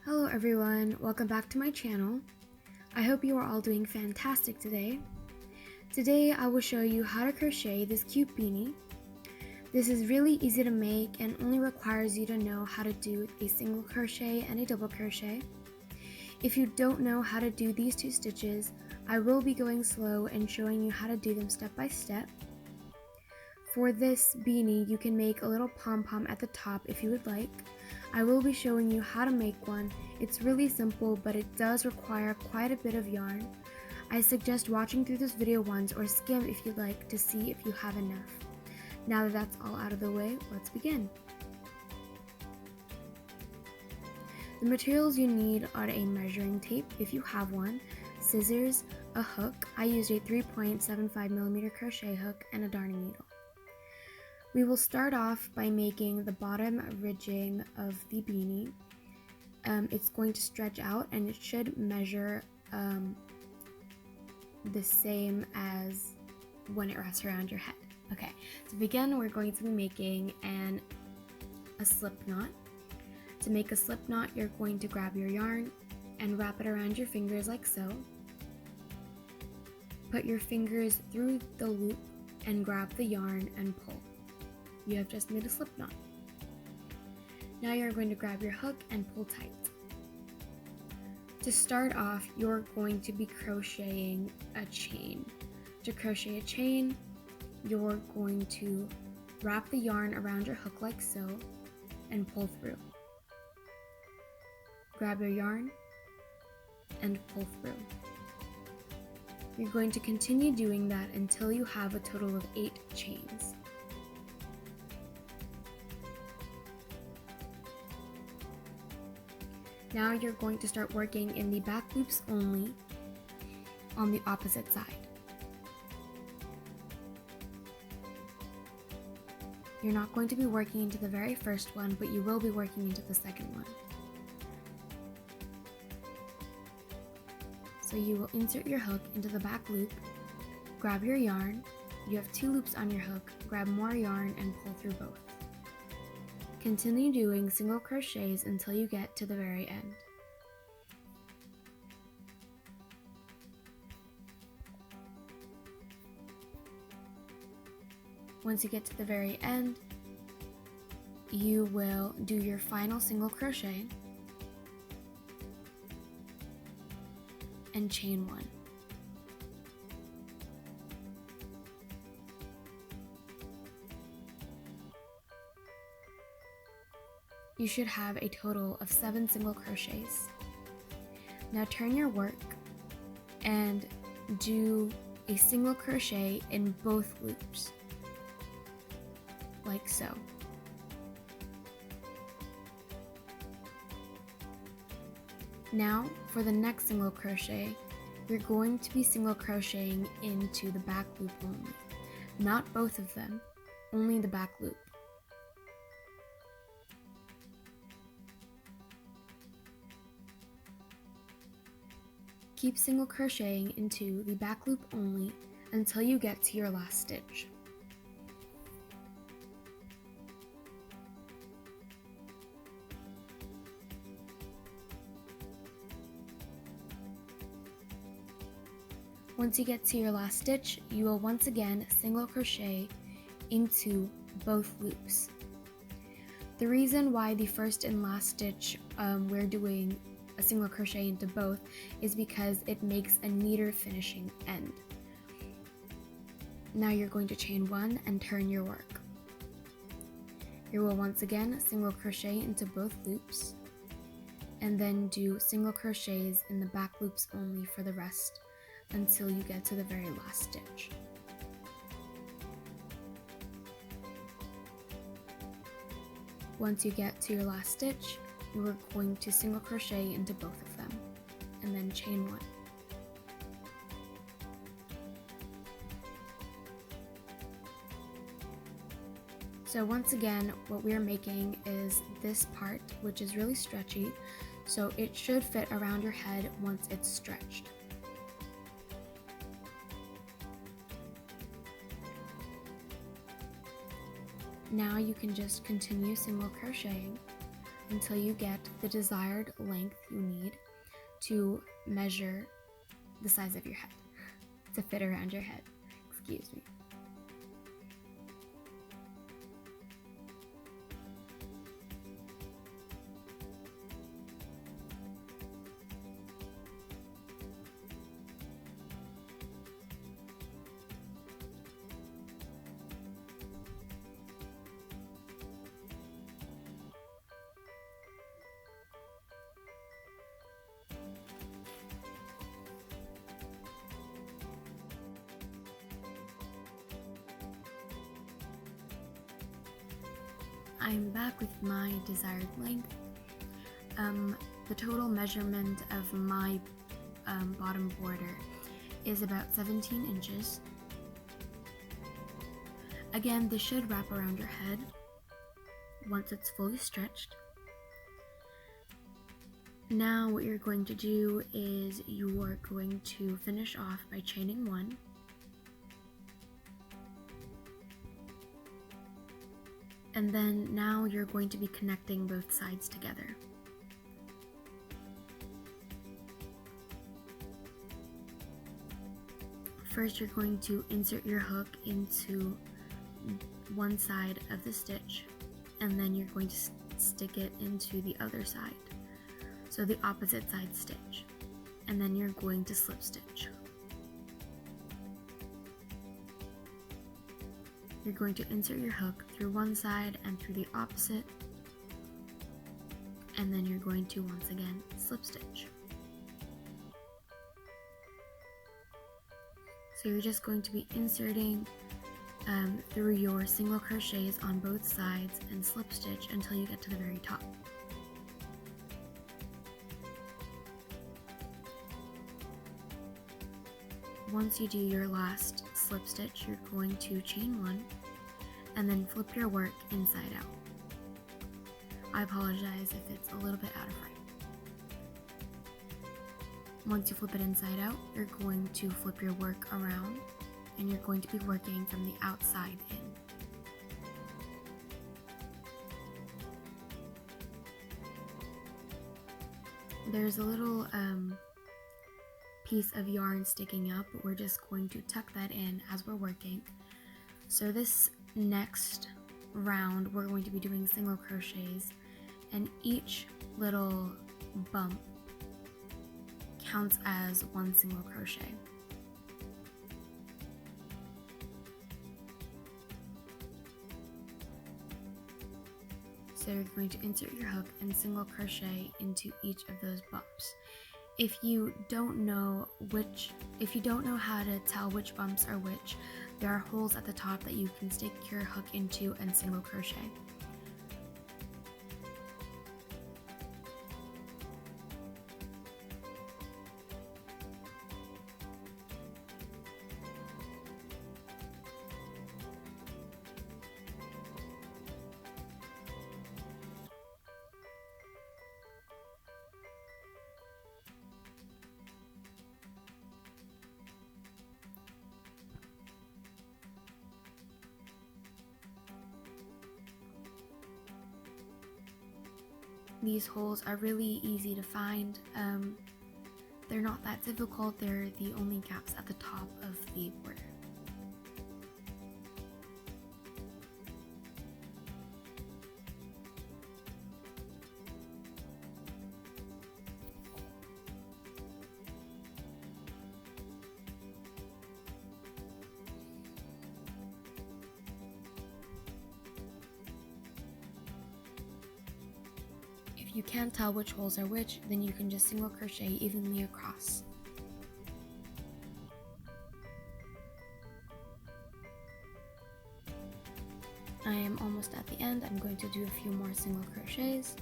Hello everyone, welcome back to my channel. I hope you are all doing fantastic today. Today I will show you how to crochet this cute beanie. This is really easy to make and only requires you to know how to do a single crochet and a double crochet. If you don't know how to do these two stitches, I will be going slow and showing you how to do them step by step. For this beanie, you can make a little pom-pom at the top if you would like. I will be showing you how to make one. It's really simple, but it does require quite a bit of yarn. I suggest watching through this video once or skim if you'd like to see if you have enough. Now that that's all out of the way, let's begin. The materials you need are a measuring tape if you have one, scissors, a hook. I used a 3.75mm crochet hook and a darning needle. We will start off by making the bottom ridging of the beanie. It's going to stretch out and it should measure the same as when it wraps around your head. Okay, to begin, we're going to be making a slip knot. To make a slip knot, you're going to grab your yarn and wrap it around your fingers like so. Put your fingers through the loop and grab the yarn and pull. You have just made a slip knot. Now you're going to grab your hook and pull tight. To start off, you're going to be crocheting a chain. To crochet a chain, you're going to wrap the yarn around your hook like so and pull through. Grab your yarn and pull through. You're going to continue doing that until you have a total of 8 chains. Now you're going to start working in the back loops only on the opposite side. You're not going to be working into the very first one, but you will be working into the second one. So you will insert your hook into the back loop, grab your yarn, you have 2 loops on your hook, grab more yarn and pull through both. Continue doing single crochets until you get to the very end. Once you get to the very end, you will do your final single crochet and chain 1. You should have a total of 7 single crochets. Now turn your work and do a single crochet in both loops, like so. Now for the next single crochet, you're going to be single crocheting into the back loop only. Not both of them, only the back loop. Keep single crocheting into the back loop only until you get to your last stitch. Once you get to your last stitch, you will once again single crochet into both loops. The reason why the first and last stitch we're doing a single crochet into both is because it makes a neater finishing end. Now you're going to chain 1 and turn your work. You will once again single crochet into both loops and then do single crochets in the back loops only for the rest until you get to the very last stitch. Once you get to your last stitch, you are going to single crochet into both of them and then chain 1. So once again, what we are making is this part, which is really stretchy, so it should fit around your head once it's stretched. Now you can just continue single crocheting until you get the desired length you need to measure the size of your head, to fit around your head. Excuse me. I'm back with my desired length. The total measurement of my bottom border is about 17 inches. Again, this should wrap around your head once it's fully stretched. Now what you're going to do is you are going to finish off by chaining 1. And then now you're going to be connecting both sides together. First, you're going to insert your hook into one side of the stitch, and then you're going to stick it into the other side, so the opposite side stitch, and then you're going to slip stitch. You're going to insert your hook through one side and through the opposite, and then you're going to once again slip stitch. So you're just going to be inserting through your single crochets on both sides and slip stitch until you get to the very top. Once you do your last slip stitch, you're going to chain 1 and then flip your work inside out. I apologize if it's a little bit out of frame. Once you flip it inside out, you're going to flip your work around and you're going to be working from the outside in. There's a little piece of yarn sticking up, but we're just going to tuck that in as we're working. So this next round we're going to be doing single crochets, and each little bump counts as one single crochet. So you're going to insert your hook and single crochet into each of those bumps. If you don't know how to tell which bumps are which, there are holes at the top that you can stick your hook into and single crochet. These holes are really easy to find. They're not that difficult, they're the only gaps at the top of the border. If you can't tell which holes are which, then you can just single crochet evenly across. I am almost at the end. I'm going to do a few more single crochets.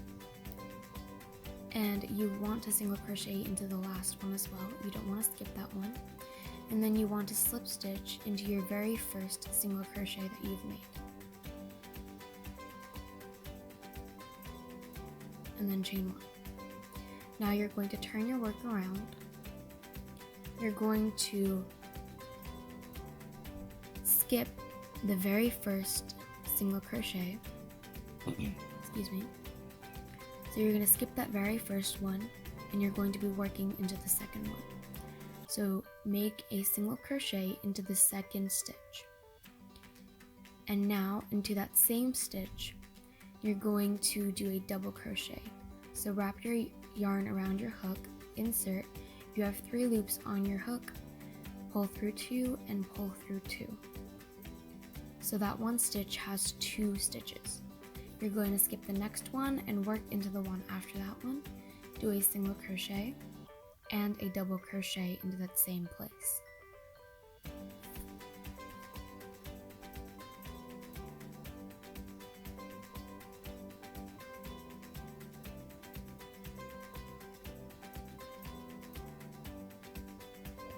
And you want to single crochet into the last one as well. You don't want to skip that one. And then you want to slip stitch into your very first single crochet that you've made. And then chain 1. Now you're going to turn your work around. You're going to skip the very first single crochet, excuse me, So you're going to skip that very first one and you're going to be working into the second one. So make a single crochet into the second stitch. And now into that same stitch, you're going to do a double crochet. So wrap your yarn around your hook, insert. You have 3 loops on your hook, pull through 2 and pull through 2. So that one stitch has 2 stitches. You're going to skip the next one and work into the one after that one. Do a single crochet and a double crochet into that same place.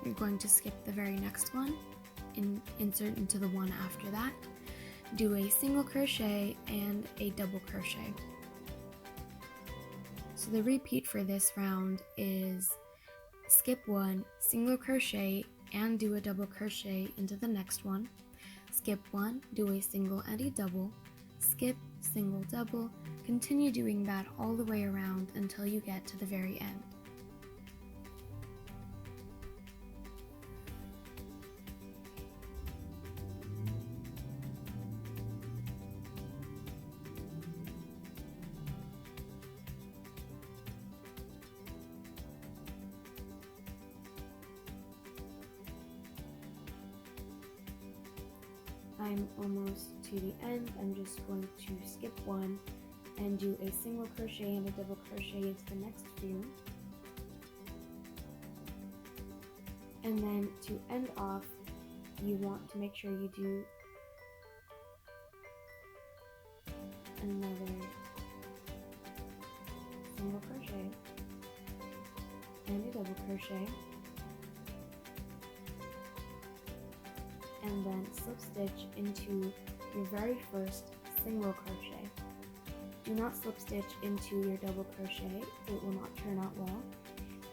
You're going to skip the very next one, insert into the one after that, do a single crochet and a double crochet. So the repeat for this round is skip 1, single crochet and do a double crochet into the next one, skip 1, do a single and a double, skip, single, double, continue doing that all the way around until you get to the very end. I'm almost to the end. I'm just going to skip 1 and do a single crochet and a double crochet into the next few. And then to end off, you want to make sure you do another single crochet and a double crochet, and then slip stitch into your very first single crochet. Do not slip stitch into your double crochet, it will not turn out well.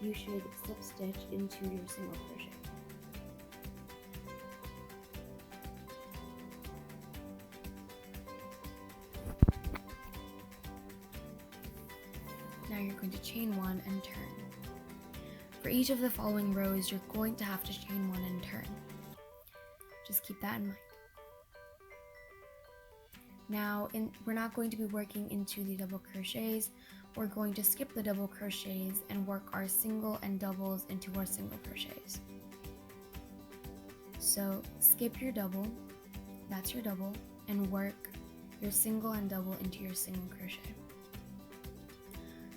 You should slip stitch into your single crochet. Now you're going to chain 1 and turn. For each of the following rows, you're going to have to chain 1 and turn. Just keep that in mind. Now, we're not going to be working into the double crochets. We're going to skip the double crochets and work our single and doubles into our single crochets. So skip your double, that's your double, and work your single and double into your single crochet.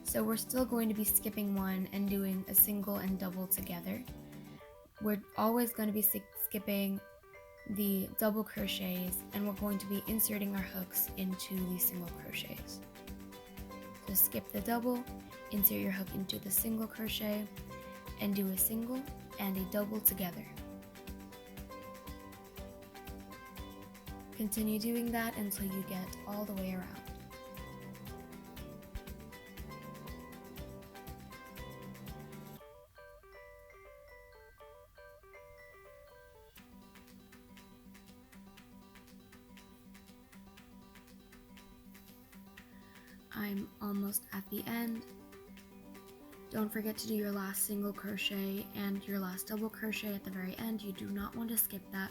So we're still going to be skipping 1 and doing a single and double together. We're always going to be skipping the double crochets, and we're going to be inserting our hooks into the single crochets. So skip the double, insert your hook into the single crochet, and do a single and a double together. Continue doing that until you get all the way around. I'm almost at the end. Don't forget to do your last single crochet and your last double crochet at the very end. You do not want to skip that,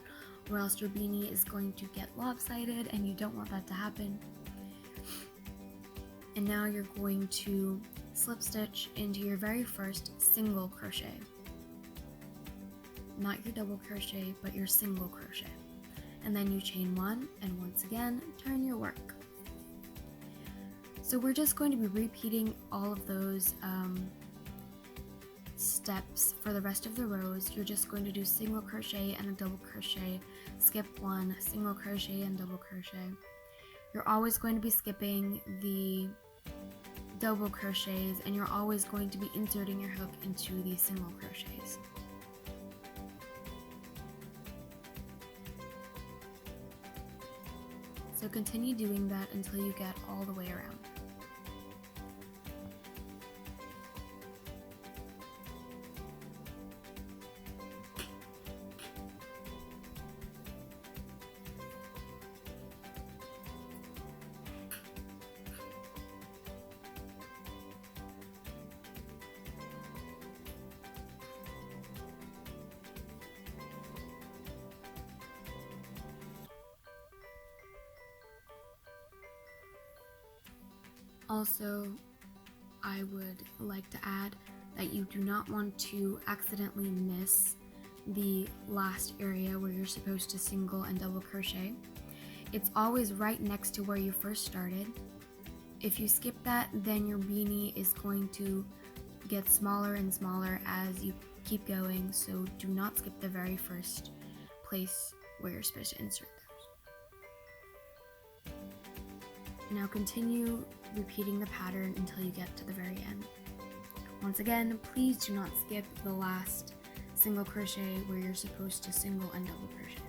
or else your beanie is going to get lopsided and you don't want that to happen. And now you're going to slip stitch into your very first single crochet. Not your double crochet, but your single crochet. And then you chain 1 and once again turn your work. So we're just going to be repeating all of those steps for the rest of the rows. You're just going to do single crochet and a double crochet, skip 1, single crochet and double crochet. You're always going to be skipping the double crochets, and you're always going to be inserting your hook into the single crochets. So continue doing that until you get all the way around. Also, I would like to add that you do not want to accidentally miss the last area where you're supposed to single and double crochet. It's always right next to where you first started. If you skip that, then your beanie is going to get smaller and smaller as you keep going, so do not skip the very first place where you're supposed to insert those. Now continue repeating the pattern until you get to the very end. Once again, please do not skip the last single crochet where you're supposed to single and double crochet.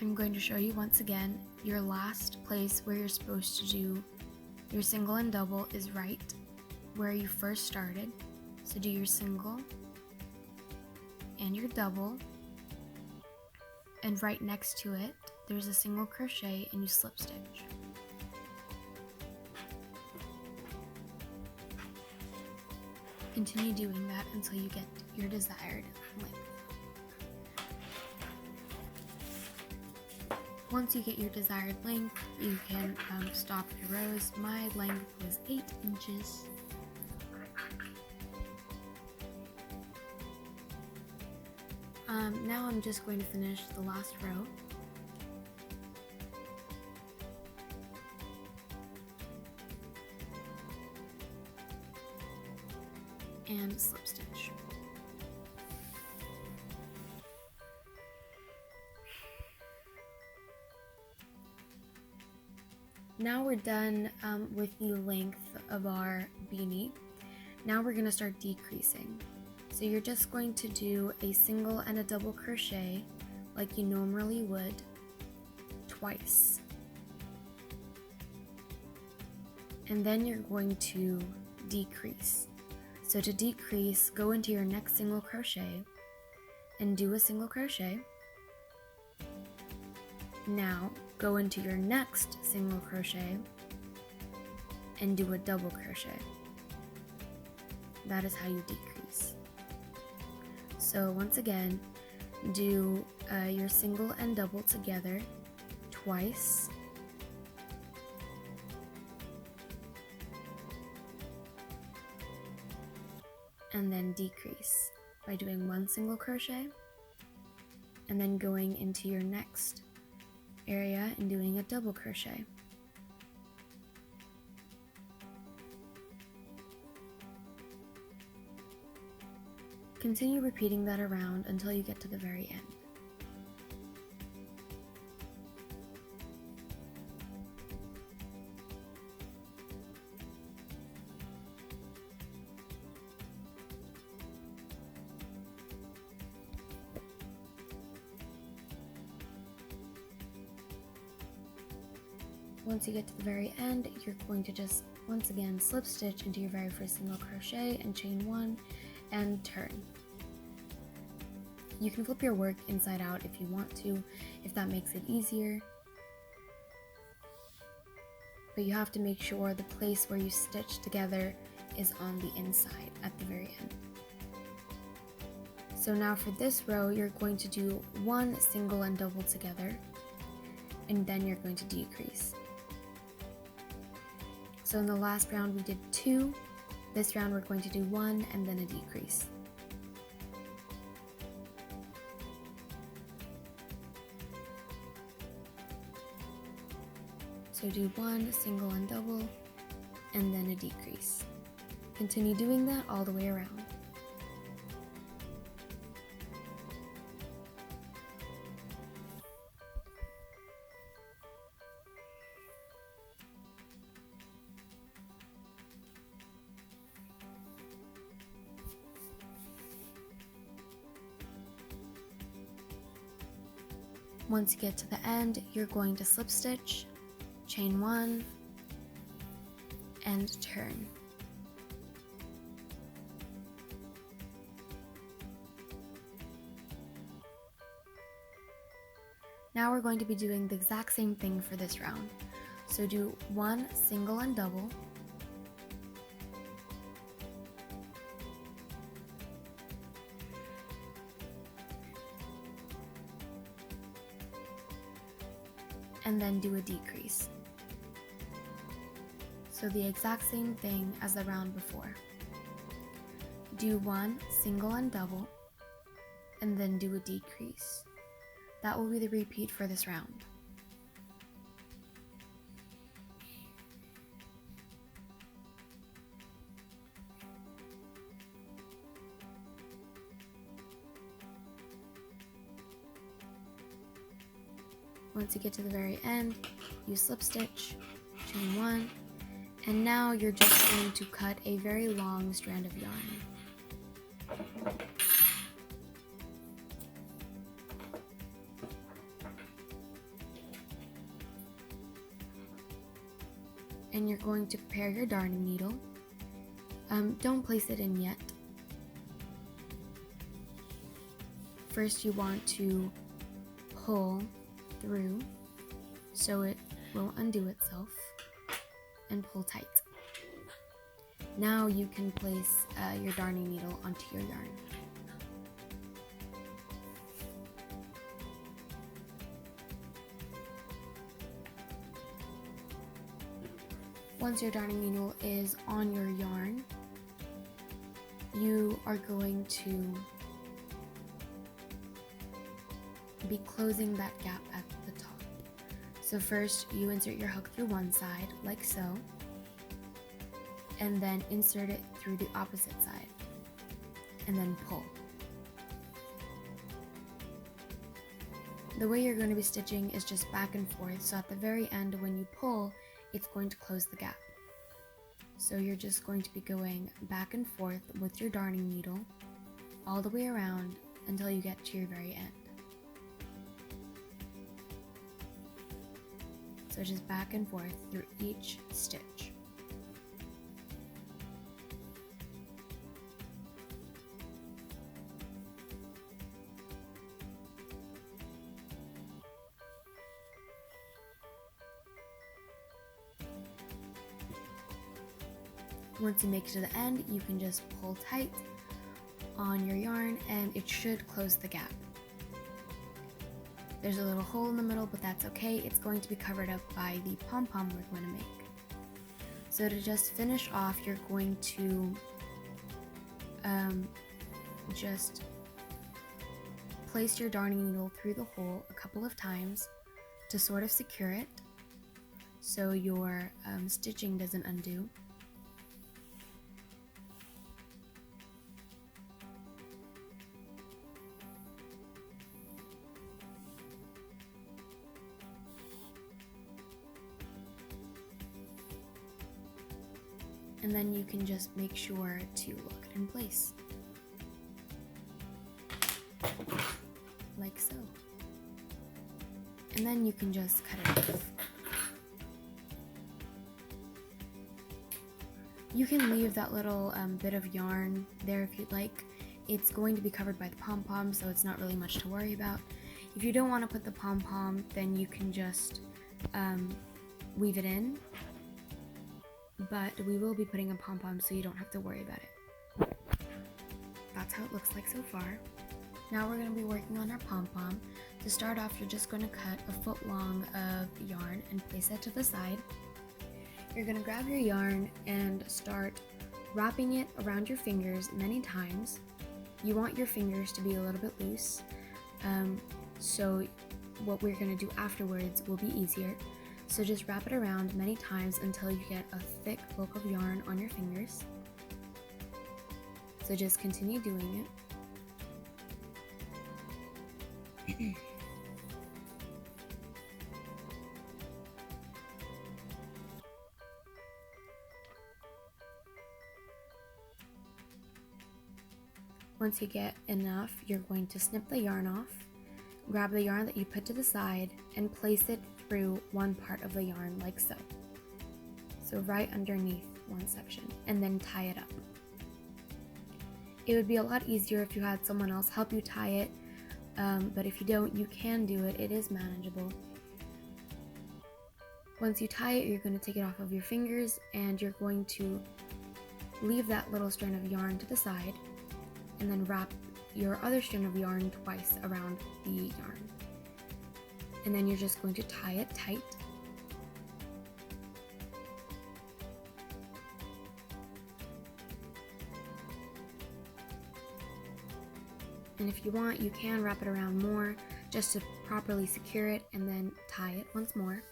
I'm going to show you once again, your last place where you're supposed to do your single and double is right where you first started. So do your single and your double, and right next to it there's a single crochet and you slip stitch. Continue doing that until you get your desired length. Once you get your desired length, you can stop your rows. My length was 8 inches. Now I'm just going to finish the last row. And slip stitch. Now we're done with the length of our beanie. Now we're going to start decreasing. So you're just going to do a single and a double crochet like you normally would twice. And then you're going to decrease. So to decrease, go into your next single crochet and do a single crochet. Now go into your next single crochet and do a double crochet. That is how you decrease. So once again, do your single and double together twice. And then decrease by doing one single crochet and then going into your next area and doing a double crochet. Continue repeating that around until you get to the very end. Once you get to the very end, you're going to just once again slip stitch into your very first single crochet and chain one and turn. You can flip your work inside out if you want to, if that makes it easier. But you have to make sure the place where you stitch together is on the inside at the very end. So now for this row, you're going to do one single and double together, and then you're going to decrease. So in the last round we did 2, this round we're going to do 1 and then a decrease. So do 1 single and double and then a decrease. Continue doing that all the way around. Once you get to the end, you're going to slip stitch, chain 1, and turn. Now we're going to be doing the exact same thing for this round. So do 1 single and double, and then do a decrease. So the exact same thing as the round before. Do 1 single and double, and then do a decrease. That will be the repeat for this round. Once you get to the very end, you slip stitch, chain 1, and now you're just going to cut a very long strand of yarn. And you're going to prepare your darning needle. Don't place it in yet. First you want to pull through so it will undo itself and pull tight. Now you can place your darning needle onto your yarn. Once your darning needle is on your yarn, you are going to be closing that gap at the top. So first you insert your hook through one side, like so, and then insert it through the opposite side, and then pull. The way you're going to be stitching is just back and forth, so at the very end when you pull, it's going to close the gap. So you're just going to be going back and forth with your darning needle all the way around until you get to your very end. So just back and forth through each stitch. Once you make it to the end, you can just pull tight on your yarn and it should close the gap. There's a little hole in the middle, but that's okay. It's going to be covered up by the pom pom we're going to make. So to just finish off, you're going to just place your darning needle through the hole a couple of times to sort of secure it so your stitching doesn't undo. And then you can just make sure to lock it in place. Like so. And then you can just cut it off. You can leave that little bit of yarn there if you'd like. It's going to be covered by the pom-pom, so it's not really much to worry about. If you don't want to put the pom-pom, then you can just weave it in. But we will be putting a pom-pom, so you don't have to worry about it. That's how it looks like so far. Now we're going to be working on our pom-pom. To start off, you're just going to cut a foot long of yarn and place it to the side. You're going to grab your yarn and start wrapping it around your fingers many times. You want your fingers to be a little bit loose, so what we're going to do afterwards will be easier. So just wrap it around many times until you get a thick bulk of yarn on your fingers. So just continue doing it. Once you get enough, you're going to snip the yarn off, grab the yarn that you put to the side and place it through one part of the yarn like so. So right underneath one section, and then tie it up. It would be a lot easier if you had someone else help you tie it, but if you don't, you can do it. It is manageable. Once you tie it, you're going to take it off of your fingers and you're going to leave that little strand of yarn to the side and then wrap your other strand of yarn twice around the yarn. And then you're just going to tie it tight. And if you want, you can wrap it around more just to properly secure it and then tie it once more.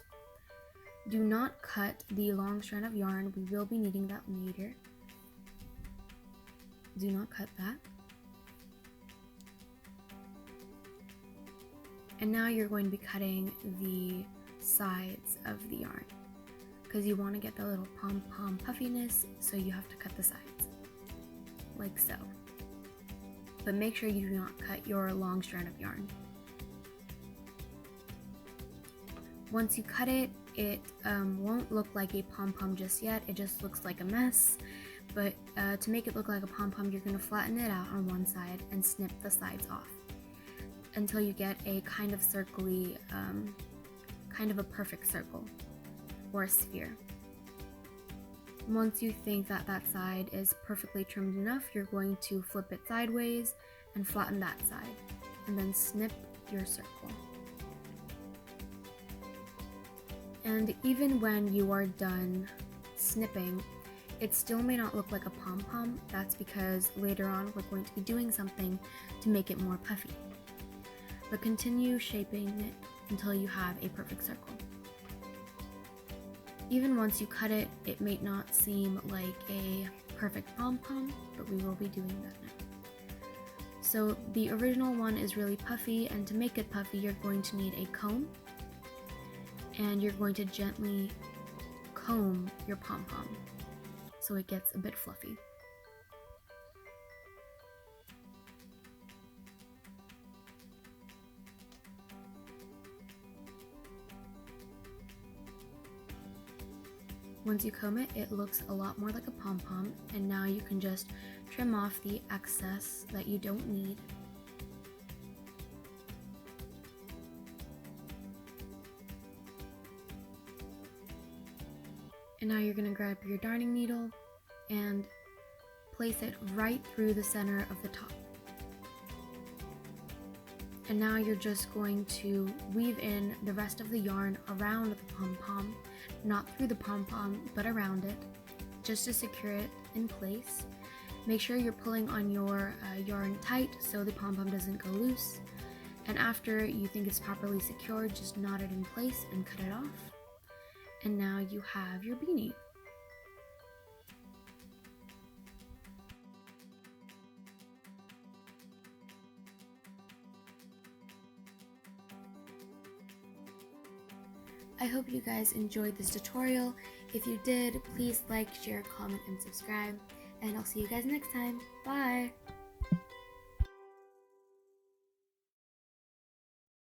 Do not cut the long strand of yarn. We will be needing that later. Do not cut that. And now you're going to be cutting the sides of the yarn because you want to get the little pom-pom puffiness, so you have to cut the sides like so. But make sure you do not cut your long strand of yarn. Once you cut it, it won't look like a pom-pom just yet. It just looks like a mess. But to make it look like a pom-pom, you're going to flatten it out on one side and snip the sides off until you get a kind of circly, kind of a perfect circle or a sphere. Once you think that that side is perfectly trimmed enough, you're going to flip it sideways and flatten that side, and then snip your circle. And even when you are done snipping, it still may not look like a pom-pom. That's because later on we're going to be doing something to make it more puffy. But continue shaping it until you have a perfect circle. Even once you cut it, it may not seem like a perfect pom-pom, but we will be doing that now. So the original one is really puffy, and to make it puffy, you're going to need a comb, and you're going to gently comb your pom-pom so it gets a bit fluffy. Once you comb it, it looks a lot more like a pom-pom, and now you can just trim off the excess that you don't need. And now you're going to grab your darning needle and place it right through the center of the top. And now you're just going to weave in the rest of the yarn around the pom-pom, not through the pom-pom, but around it, just to secure it in place. Make sure you're pulling on your yarn tight so the pom-pom doesn't go loose. And after you think it's properly secured, just knot it in place and cut it off. And now you have your beanie. I hope you guys enjoyed this tutorial. If you did, please like, share, comment, and subscribe. And I'll see you guys next time. Bye!